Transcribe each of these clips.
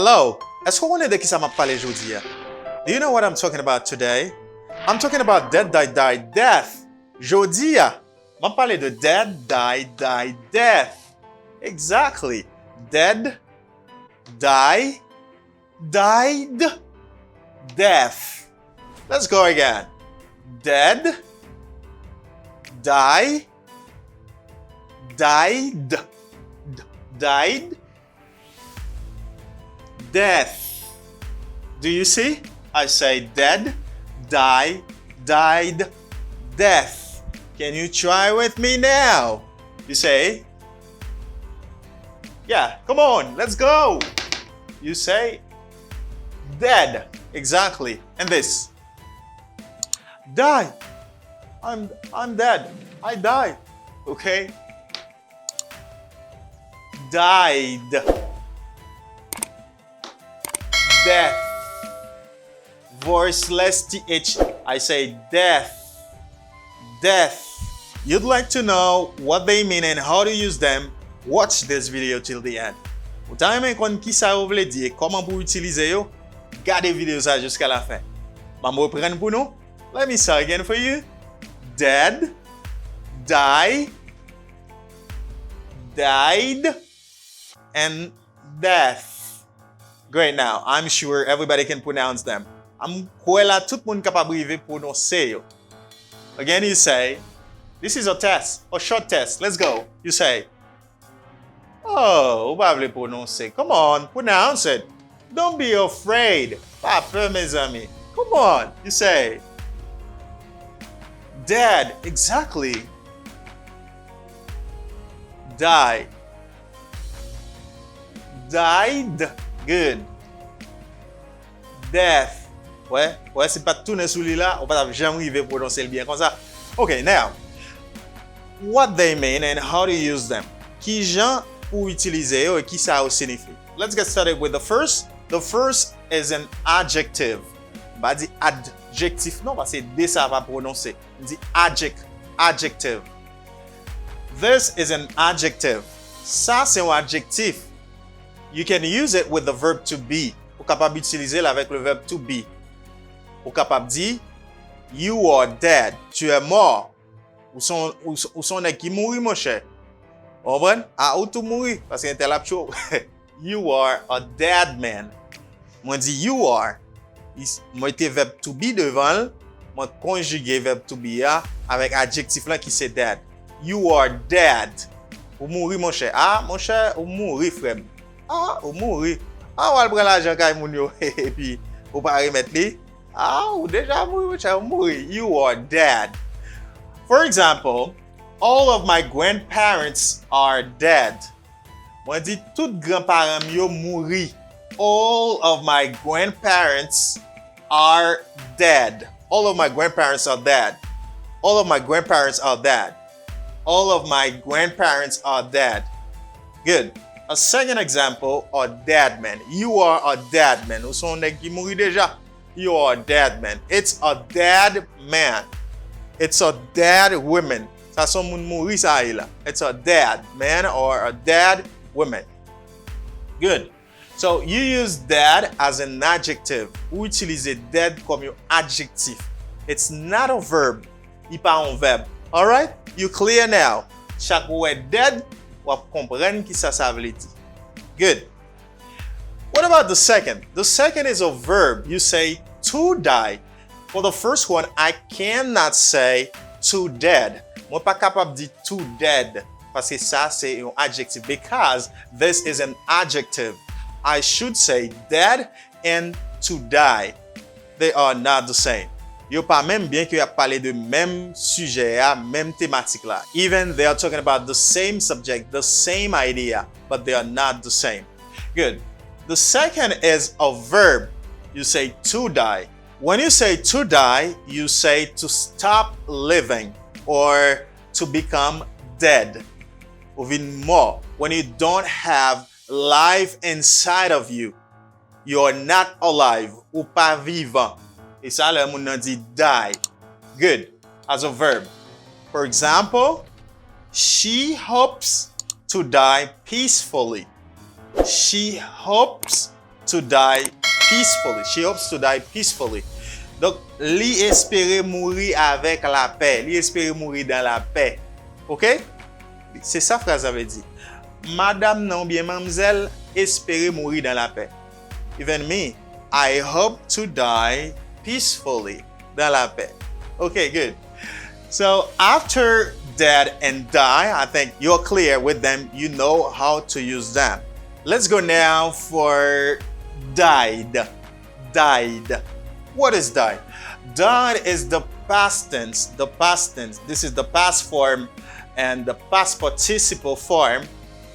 Hello, est-ce qu'on est de qui ça m'a parlé aujourd'hui? Do you know what I'm talking about today? I'm talking about dead, die, death. Jodi, m'a parlé de dead, die, death. Exactly. Dead, die, died, death. Let's go again. Dead, die, died, died, death. Do you see? I say dead, die, died, death. Can you try with me now? You say, yeah, come on, let's go. You say, dead, exactly. And this, die. I'm dead. I died. Okay? Died. Death. Voiceless TH. I say death. Death. You'd like to know what they mean and how to use them? Watch this video till the end. Ou ta remen kon ki sa ou vle di et comment pour utiliser yo? Gade vidéo ça jusqu'à la fin. M'am reprendre pour nous? Let me say again for you. Dead, die, died, and death. Great now. I'm sure everybody can pronounce them. I'm kwela tout moun capable rive prononcer yo. Again you say, this is a test, a short test. Let's go. You say, oh, ou pa vle prononcer. Come on, pronounce it. Don't be afraid. Pa peur, mes amis. Come on. You say, dead, exactly. Die. Died, good. Death. Ouais, c'est pas tourner sous lui là, on va jamais arriver prononcer le bien comme ça. Okay, now, what they mean and how to use them. Qui gens pour utiliser et qui ça signifie. Let's get started with the first. The first is an adjective. Bah dit adjectif non, parce que D ça va prononcer. Dit adjective. This is an adjective. Ça c'est un adjectif. You can use it with the verb to be. Ou capable d'utiliser avec le verbe to be. Ou capable dire you are dead. Tu es mort. Ou son nèg qui mouri mon cher. On comprend? Ah ou tout mouri parce que intel a chaud. You are a dead man. Moi dit you are. Moi était verbe to be devant, moi conjuguer verbe to be avec adjectif là qui c'est dead. You are dead. Ou mouri mon cher. Ah mon cher, ou mouri frère. Ah, ou mouri. Ah, ou al prend l'argent kay moun yo et puis ou pas remettre li. Ah, ou déjà mouri mon cher, ou mouri. You are dead. For example, all of my grandparents are dead. Moi dit tout grand-parents yo mouri. All of my grandparents are dead. All of my grandparents are dead. All of my grandparents are dead. All of my grandparents are dead. Good. A second example, a dead man. You are a dead man. Ou son nèg qui mouri déjà. You are a dead man. It's a dead man. It's a dead woman. Ça son moun mouri ça là. It's a dead man or a dead woman. Good. So you use dead as an adjective. Ou utiliser dead comme un adjectif. It's not a verb. Il pas un verbe. All right? You clear now? Chaque word dead, ou comprendre qui ça veut dire. Good. What about the second? The second is a verb. You say to die. For the first one, I cannot say to dead. Moi pas capable de dire to dead parce que ça c'est un adjectif because this is an adjective. I should say dead and to die. They are not the same. Yo pas même bien que y a parlé de même sujet, même thématique là. Even they are talking about the same subject, the same idea, but they are not the same. Good. The second is a verb. You say to die. When you say to die, you say to stop living or to become dead. Ou even more, when you don't have life inside of you, you are not alive ou pas vivant. Et ça, le monde dit die. Good. As a verb. For example, she hopes to die peacefully. She hopes to die peacefully. She hopes to die peacefully. Donc, li espérer mourir avec la paix. Li espérer mourir dans la paix. OK? C'est ça phrase avait dit. Madame non bien mademoiselle espérer mourir dans la paix. Even me, I hope to die peacefully. Dans la paix. Okay, good. So after dead and die, I think you're clear with them. You know how to use them. Let's go now for died. Died. What is died? Died is the past tense. The past tense. This is the past form and the past participle form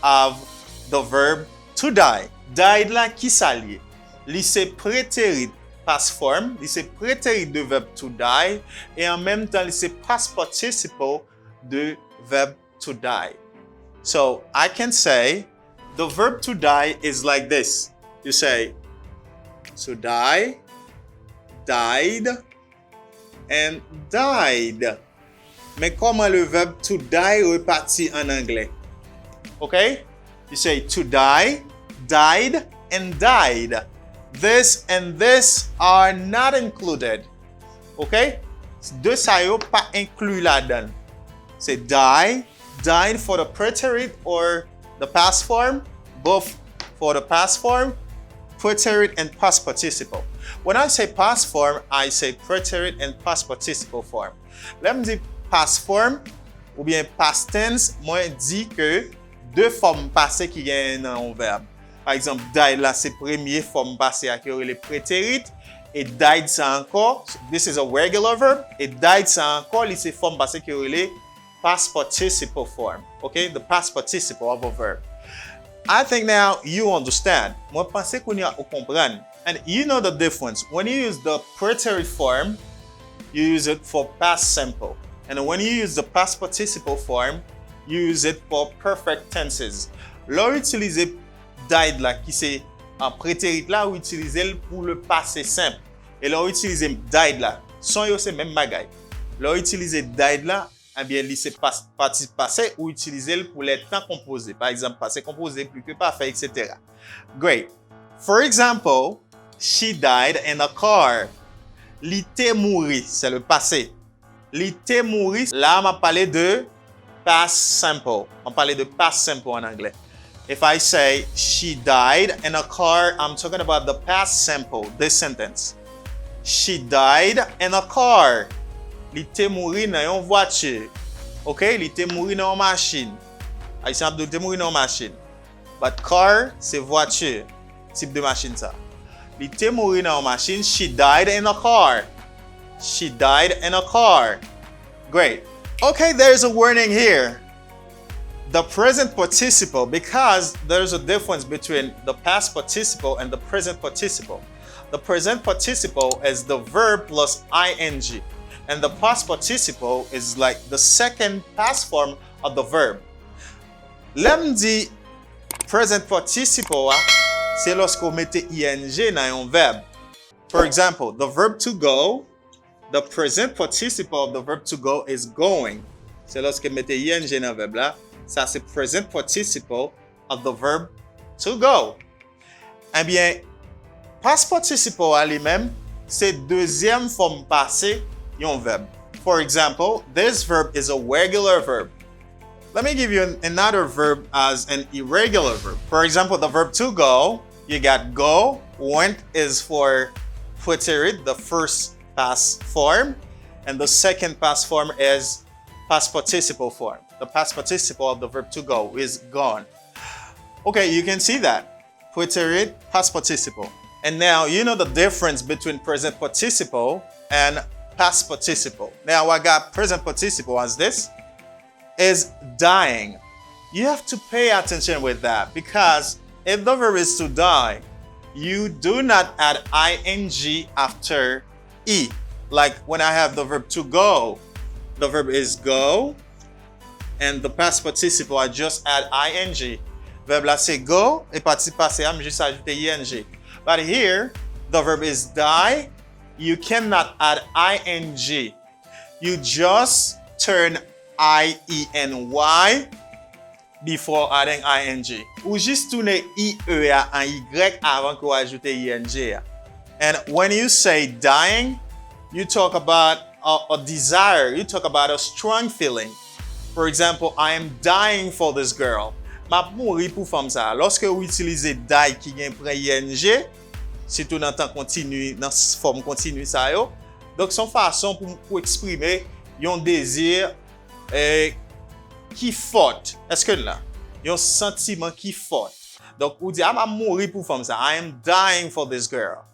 of the verb to die. Died la qui s'allie. Li se prétérit past form, li se prétérit de verbe to die, et en même temps, li se past participle de verb to die. So I can say the verb to die is like this. You say to die, died, and died. Mais comment le verbe to die repartit en anglais? Okay? You say to die, died, and died. This and this are not included. Okay? Deux sa yo pas inclus là-dedans. C'est die, died for the preterite or the past form, both for the past form, preterite and past participle. When I say past form, I say preterite and past participle form. Let me dire past form ou bien past tense, moi dit que deux formes passées qui gagnent dans un verbe. Par exemple, died là, c'est premier forme passée à qui aurait les prétérites. Et died, c'est encore, this is a regular verb. Et died, c'est encore, c'est forme passée qui aurait les past participle form. Okay? The past participle of a verb. I think now you understand. Moi, pensez qu'on y a au comprendre. And you know the difference. When you use the preterite form, you use it for past simple. And when you use the past participle form, you use it for perfect tenses. Là, utiliser died là, qui c'est en prétérit là, ou utiliser pour le passé simple. Et là, utiliser died là, son yo c'est même bagay. Là, utiliser died là, eh bien, c'est participe passé ou utiliser pour les temps composés. Par exemple, passé composé plus que parfait, etc. Great. For example, she died in a car. Li te mouri, c'est le passé. Li te mouri, là, on m'a parlé de past simple. On parlait de past simple en anglais. If I say she died in a car, I'm talking about the past simple, this sentence. She died in a car. Li te mouri dans une voiture. Okay? Li te mouri dans une machine. Haïtien Abdou te mouri dans une machine. But car, c'est voiture. Type de machine ça. Li te mouri dans une machine. She died in a car. She died in a car. Great. Okay, there's a warning here. The present participle, because there's a difference between the past participle and the present participle. The present participle is the verb plus ing, and the past participle is like the second past form of the verb. L'em dit present participle, c'est lorsqu'on mette ing dans un verbe. For example, the verb to go, the present participle of the verb to go is going. C'est lorsqu'on mette ing dans un verbe là. Ça, c'est present participle of the verb to go. Eh bien, past participle à lui-même, c'est deuxième forme passée d'un verbe. For example, this verb is a regular verb. Let me give you another verb as an irregular verb. For example, the verb to go, you got go. Went is for preterite, the first past form. And the second past form is past participle form. The past participle of the verb to go is gone. Okay, you can see that. Preterite, past participle. And now you know the difference between present participle and past participle. Now I got present participle as this is dying. You have to pay attention with that because if the verb is to die, you do not add ing after e. Like when I have the verb to go, the verb is go. And the past participle, I just add ing. Verbe là c'est go, et participe passé, I'm just ajouter ing. But here, the verb is die. You cannot add ing. You just turn I-E-N-Y before adding ing. Ou juste tourner IE en Y avant qu'on ajoute ing. And when you say dying, you talk about a desire. You talk about a strong feeling. For example, I am dying for this girl. Ma mouri pour femme ça. Lorsque vous utilisez die qui vient prendre ing, c'est tout dans temps continu, dans forme continue ça yo. Donc son façon pour exprimer un désir qui fort. Est-ce que là, un sentiment qui fort. Donc vous dites, m'a mouri pour femme ça. I am dying for this girl.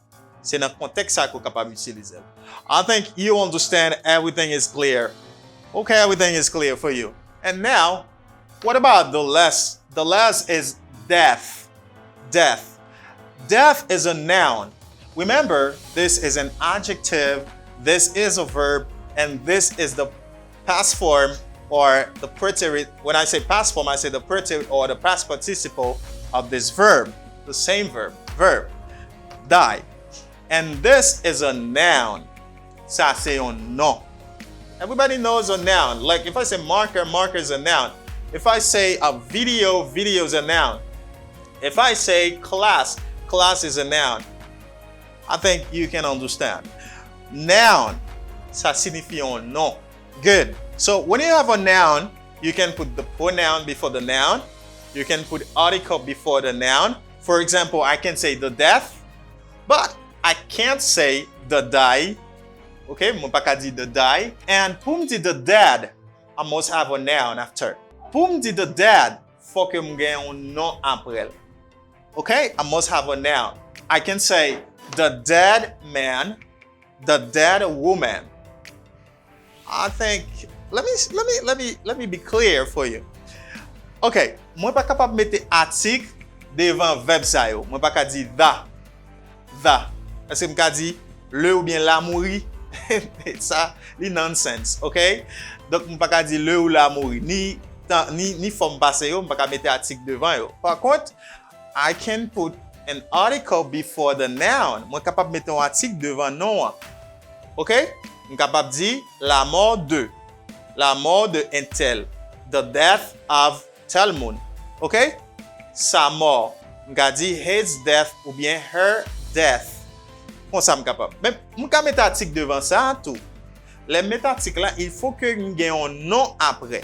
C'est dans le contexte ça qu'on est capable d'utiliser. I think you understand everything is clear. Okay, everything is clear for you. And now, what about the less? The less is death. Death. Death is a noun. Remember, this is an adjective, this is a verb, and this is the past form or the preterite. When I say past form, I say the preterite or the past participle of this verb. The same verb. Verb. Die. And this is a noun. Ça, c'est un nom. Everybody knows a noun. Like if I say marker, marker is a noun. If I say a video, video is a noun. If I say class, class is a noun. I think you can understand. Noun, ça signifie un nom. Good. So when you have a noun, you can put the pronoun before the noun. You can put article before the noun. For example, I can say the death, but I can't say the die. Okay, je ne peux pas dire the die. And pour me dire the dead, I must have a noun after. Pour me dire the dead, il faut que je gagne un nom après. Okay, I must have a noun. I can say the dead man, the dead woman. I think let me be clear for you. Okay, je ne suis pas capable de mettre article devant verbe ça yo. Je ne peux pas dire the. Est-ce que je peux dire le ou bien la mourir? Ça, c'est nonsense, ok? Donc, je ne peux pas dire le ou la mourir, ni forme passée, je ne peux pas mettre article devant. Yo. Par contre, I can put an article before the noun. Je suis capable de mettre un article devant nom. Ok? Je suis capable de dire la mort de. La mort de un tel. The death of Talmud. Ok? Sa mort. Je peux dire his death ou bien her death. Comme ça, je suis capable. Mais je peux mettre article devant ça, tout. Les mettre article là, il faut que nous ayons un nom après.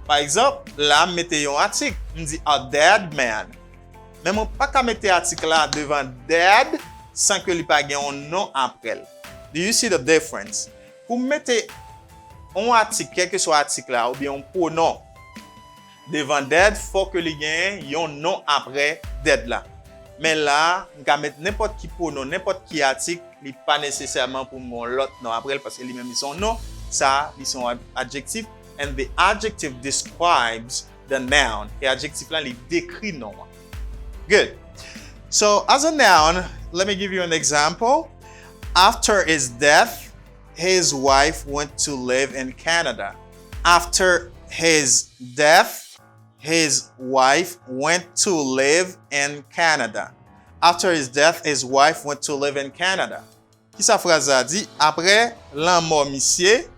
Par exemple, là, je mets un article. Je dis a dead man. Mais je ne peux pas mettre article là devant dead sans que il pas un nom après. Do you see the difference? Pour mettre un article, quel que soit l'article là, ou bien un pronom devant dead, il faut que il y ait un nom après dead là. Mais là, on peut mettre n'importe qui pronom, n'importe qui article, il n'est pas nécessairement pour mon l'autre nom après parce que lui-même ils sont nom, ça ils sont adjectifs and the adjective describes the noun. Et adjectif là il décrit nom. Good. So as a noun, let me give you an example. After his death, his wife went to live in Canada. After his death, his wife went to live in Canada. After his death, his wife went to live in Canada. Qui sa phrase a dit? Après la mort monsieur,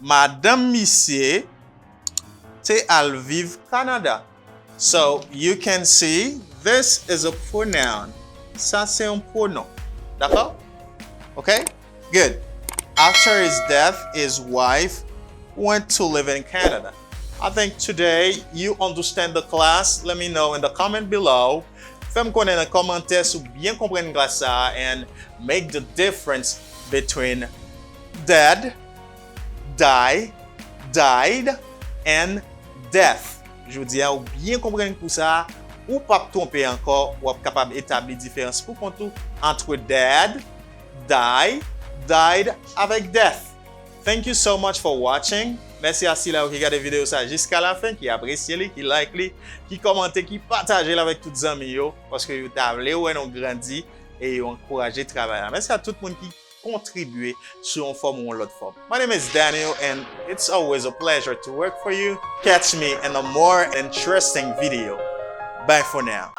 Madame monsieur te al vive Canada. So you can see this is a pronoun. Ça c'est un pronom. D'accord? Okay? Good. After his death, his wife went to live in Canada. I think today you understand the class. Let me know in the comment below. Fais-moi connaître dans les commentaires si vous bien comprendre classe ça and make the difference between dead, die, died and death. Je vous dis à vous bien comprendre pour ça ou pas tromper encore ou être capable d'établir différence pour compte entre dead, die, died avec death. Thank you so much for watching. Merci à ceux qui regardent la vidéo jusqu'à la fin, qui apprécient, qui like, qui commentent, qui partagent avec tous les amis parce que vous avez grandi et vous encouragé à travailler. Merci à tout le monde qui contribue sur une forme ou une autre forme. My name is Daniel and it's always a pleasure to work for you. Catch me in a more interesting video. Bye for now.